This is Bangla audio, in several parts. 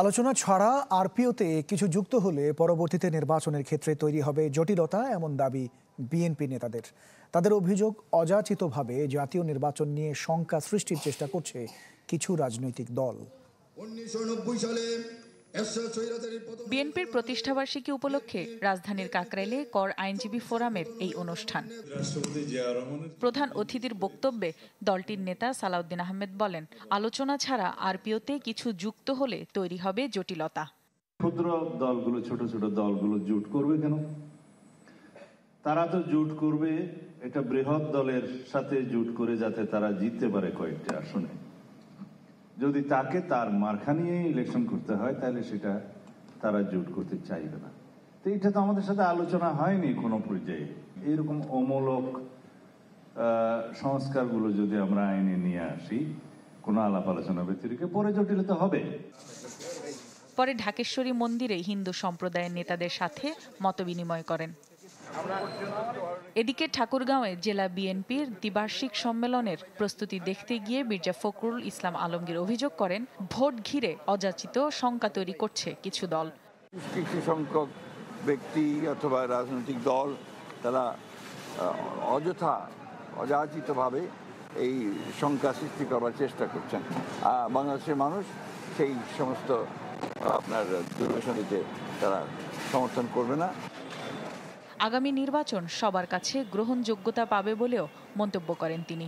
আলোচনা ছাড়া আরপিওতে কিছু যুক্ত হলে পরবর্তীতে নির্বাচনের ক্ষেত্রে তৈরি হবে জটিলতা, এমন দাবি বিএনপি নেতাদের। তাদের অভিযোগ, অযাচিতভাবে জাতীয় নির্বাচন নিয়ে শঙ্কা সৃষ্টির চেষ্টা করছে কিছু রাজনৈতিক দল। 1990 সালে বিএনপির প্রতিষ্ঠাবার্ষিকী উপলক্ষে রাজধানীর কাকরাইলে কর আইনজীবী ফোরামের এই অনুষ্ঠান। প্রধান অতিথির বক্তব্যে দলটির নেতা সালাউদ্দিন আহমেদ বলেন, আলোচনা ছাড়া আরপিওতে কিছু যুক্ত হলে তৈরি হবে জটিলতা। ক্ষুদ্র দলগুলো, ছোট ছোট দলগুলো জোট করবে কেন? তারা তো জোট করবে একটা বৃহৎ দলের সাথে জোট করে, যাতে তারা জিততে পারে কয়েকটি আসনে। যদি তাকে তার মার্কা নিয়ে ইলেকশন করতে হয়, তাহলে সেটা তারা জোট করতে চাইবে না। তো এটা তো আমাদের সাথে আলোচনা হয়নি কোনো পর্যায়ে। এইরকম অমূলক সংস্কারগুলো যদি আমরা আইনে নিয়ে আসি কোনো আলাপ আলোচনা ব্যতিরেকে, পরে জটিলতা হবে। পরে ঢাকেশ্বরী মন্দিরে হিন্দু সম্প্রদায়ের নেতাদের সাথে মতবিনিময় করেন। এদিকে ঠাকুরগাঁওয়ে জেলা বিএনপির দ্বিবার্ষিক সম্মেলনের প্রস্তুতি দেখতে গিয়ে মির্জা ফখরুল ইসলাম আলমগীর অভিযোগ করেন, ভোট ঘিরে অযাচিত শঙ্কা তৈরি করছে কিছু দল। কিছু সংখ্যক ব্যক্তি অথবা রাজনৈতিক দল তারা অযাচিতভাবে এই শঙ্কা সৃষ্টি করার চেষ্টা করছেন। বাংলাদেশের মানুষ সেই সমস্ত আপনার দুর্ঘটনাতে তারা সমর্থন করবে না। আগামী নির্বাচন সবার কাছে গ্রহণযোগ্যতা পাবে বলেও মন্তব্য করেন তিনি।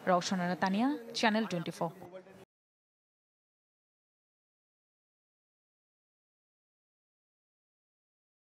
রওশন আরা তানিয়া, চ্যানেল 24।